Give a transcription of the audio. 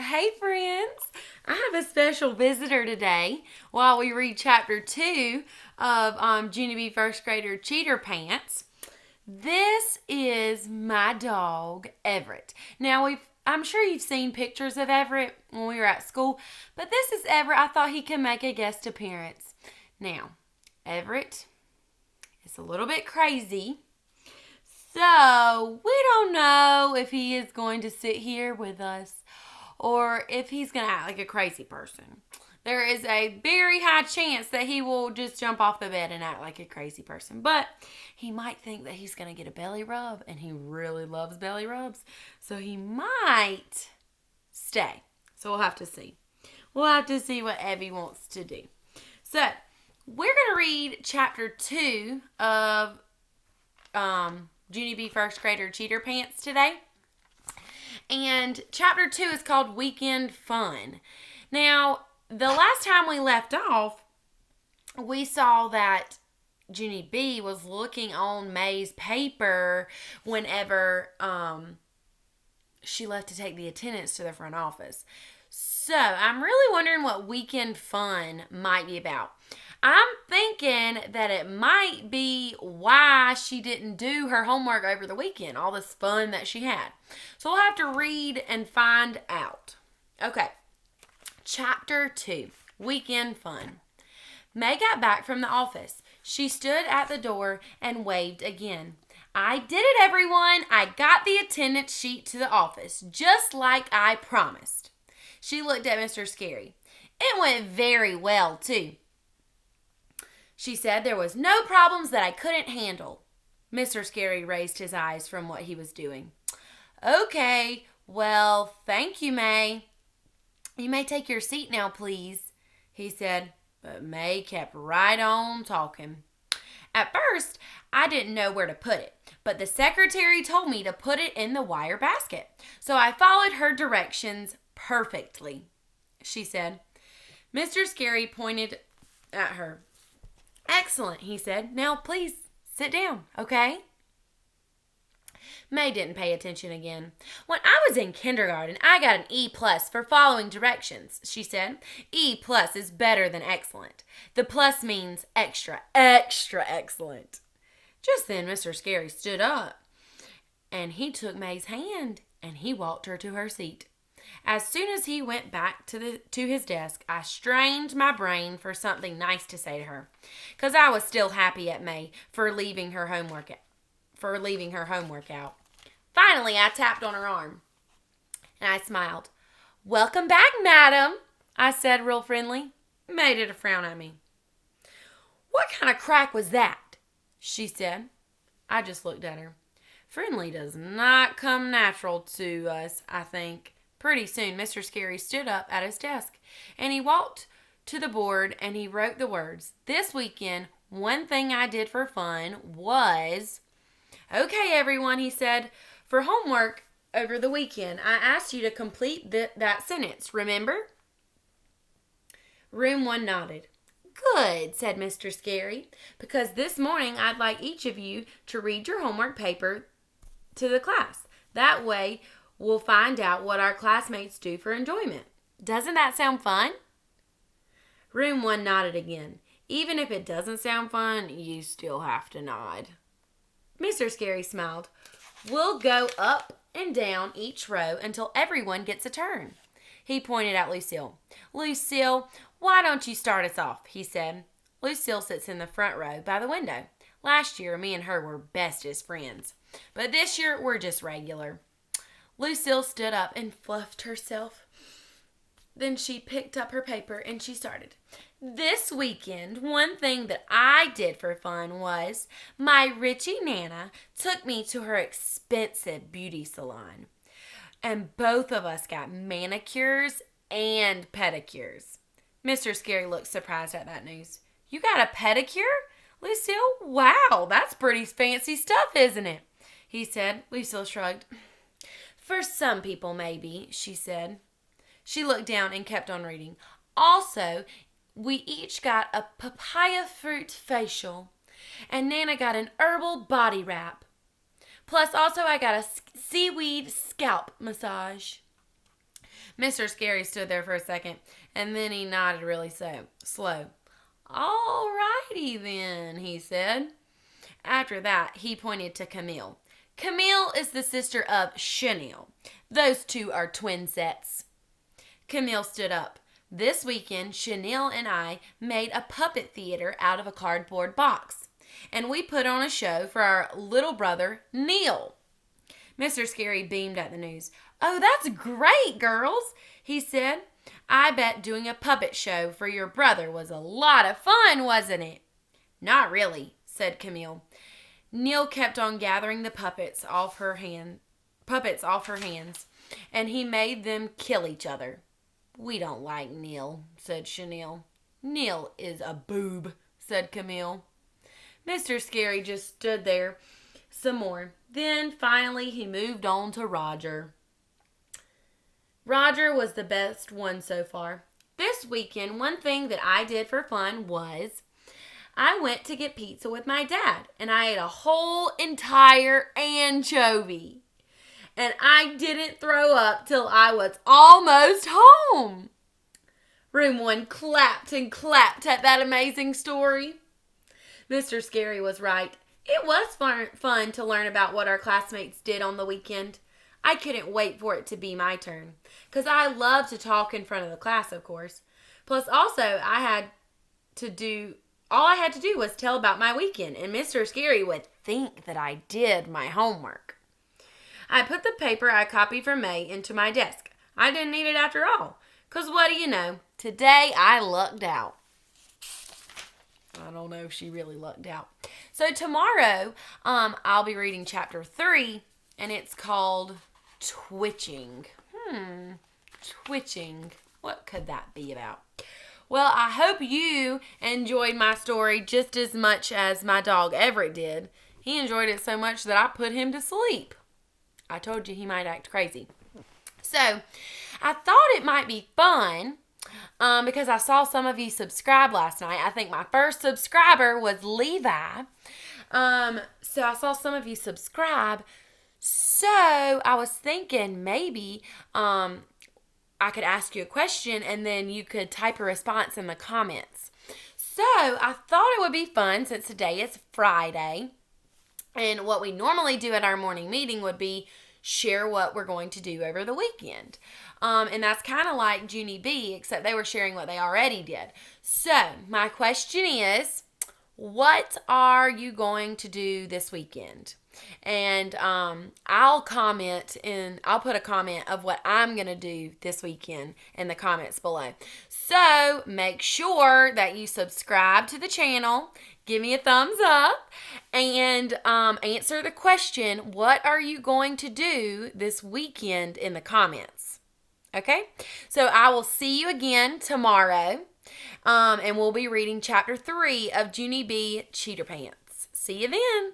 hey friends. I have a special visitor today while we read chapter 2 of Junie first grader Cheater Pants. This is my dog, Everett. Now, I'm sure you've seen pictures of Everett when we were at school, but this is Everett. I thought he could make a guest appearance. Now, Everett is a little bit crazy. So, we don't know if he is going to sit here with us or if he's going to act like a crazy person. There is a very high chance that he will just jump off the bed and act like a crazy person. But he might think that he's going to get a belly rub, and he really loves belly rubs. So he might stay. So we'll have to see. We'll have to see what Evie wants to do. So, we're going to read chapter 2 of Junie first grader Cheater Pants today. And chapter 2 is called Weekend Fun. Now, the last time we left off, we saw that Junie B was looking on May's paper whenever she left to take the attendance to the front office. So, I'm really wondering what Weekend Fun might be about. I'm thinking that it might be why she didn't do her homework over the weekend, all this fun that she had. So we'll have to read and find out. Okay, chapter 2, Weekend Fun. May got back from the office. She stood at the door and waved again. I did it, everyone. I got the attendance sheet to the office, just like I promised. She looked at Mr. Scary. It went very well, too. She said there was no problems that I couldn't handle. Mr. Scary raised his eyes from what he was doing. Okay, well, thank you, May. You may take your seat now, please, he said, but May kept right on talking. At first, I didn't know where to put it, but the secretary told me to put it in the wire basket, so I followed her directions perfectly, she said. Mr. Scary pointed at her. Excellent, he said. Now, please, sit down, okay? May didn't pay attention again. When I was in kindergarten, I got an E+ for following directions, she said. E+ is better than excellent. The plus means extra, extra excellent. Just then, Mr. Scary stood up, and he took May's hand, and he walked her to her seat. As soon as he went back to his desk, I strained my brain for something nice to say to her, because I was still happy at May for leaving her homework out. Finally, I tapped on her arm, and I smiled. Welcome back, madam, I said real friendly. May did a frown at me. What kind of crack was that? She said. I just looked at her. Friendly does not come natural to us, I think. Pretty soon, Mr. Scary stood up at his desk, and he walked to the board, and he wrote the words. This weekend, one thing I did for fun was... Okay, everyone, he said, for homework over the weekend, I asked you to complete that sentence, remember? Room 1 nodded. Good, said Mr. Scary, because this morning I'd like each of you to read your homework paper to the class. That way, we'll find out what our classmates do for enjoyment. Doesn't that sound fun? Room 1 nodded again. Even if it doesn't sound fun, you still have to nod. Mr. Scary smiled. We'll go up and down each row until everyone gets a turn. He pointed at Lucille. Lucille, why don't you start us off, he said. Lucille sits in the front row by the window. Last year, me and her were bestest friends. But this year, we're just regular. Lucille stood up and fluffed herself. Then she picked up her paper and she started. This weekend, one thing that I did for fun was my Richie Nana took me to her expensive beauty salon. And both of us got manicures and pedicures. Mr. Scary looked surprised at that news. You got a pedicure, Lucille? Wow, that's pretty fancy stuff, isn't it? He said. Lucille shrugged. For some people, maybe, she said. She looked down and kept on reading. Also, we each got a papaya fruit facial, and Nana got an herbal body wrap. Plus, also, I got a seaweed scalp massage. Mr. Scary stood there for a second, and then he nodded really slow. All righty then, he said. After that, he pointed to Camille. Camille is the sister of Chanel. Those two are twin sets. Camille stood up. This weekend, Chanel and I made a puppet theater out of a cardboard box, and we put on a show for our little brother, Neil. Mr. Scary beamed at the news. Oh, that's great, girls, he said. I bet doing a puppet show for your brother was a lot of fun, wasn't it? Not really, said Camille. Neil kept on gathering the puppets off her hands, and he made them kill each other. We don't like Neil, said Chanel. Neil is a boob, said Camille. Mr. Scary just stood there some more. Then, finally, he moved on to Roger. Roger was the best one so far. This weekend, one thing that I did for fun was I went to get pizza with my dad, and I ate a whole entire anchovy. And I didn't throw up till I was almost home. Room 1 clapped and clapped at that amazing story. Mr. Scary was right. It was fun to learn about what our classmates did on the weekend. I couldn't wait for it to be my turn, because I love to talk in front of the class, of course. Plus, also, all I had to do was tell about my weekend, and Mr. Scary would think that I did my homework. I put the paper I copied from May into my desk. I didn't need it after all, because what do you know? Today, I lucked out. I don't know if she really lucked out. So tomorrow, I'll be reading chapter 3, and it's called Twitching. Twitching. What could that be about? Well, I hope you enjoyed my story just as much as my dog Everett did. He enjoyed it so much that I put him to sleep. I told you he might act crazy. So, I thought it might be fun because I saw some of you subscribe last night. I think my first subscriber was Levi. So, I saw some of you subscribe. So, I was thinking maybe I could ask you a question and then you could type a response in the comments. So, I thought it would be fun since today is Friday. And what we normally do at our morning meeting would be share what we're going to do over the weekend. And that's kind of like Junie B, except they were sharing what they already did. So, my question is, what are you going to do this weekend? And I'll put a comment of what I'm going to do this weekend in the comments below. So make sure that you subscribe to the channel, give me a thumbs up, and answer the question, what are you going to do this weekend in the comments? Okay? So I will see you again tomorrow, and we'll be reading chapter 3 of Junie B. Cheater Pants. See you then.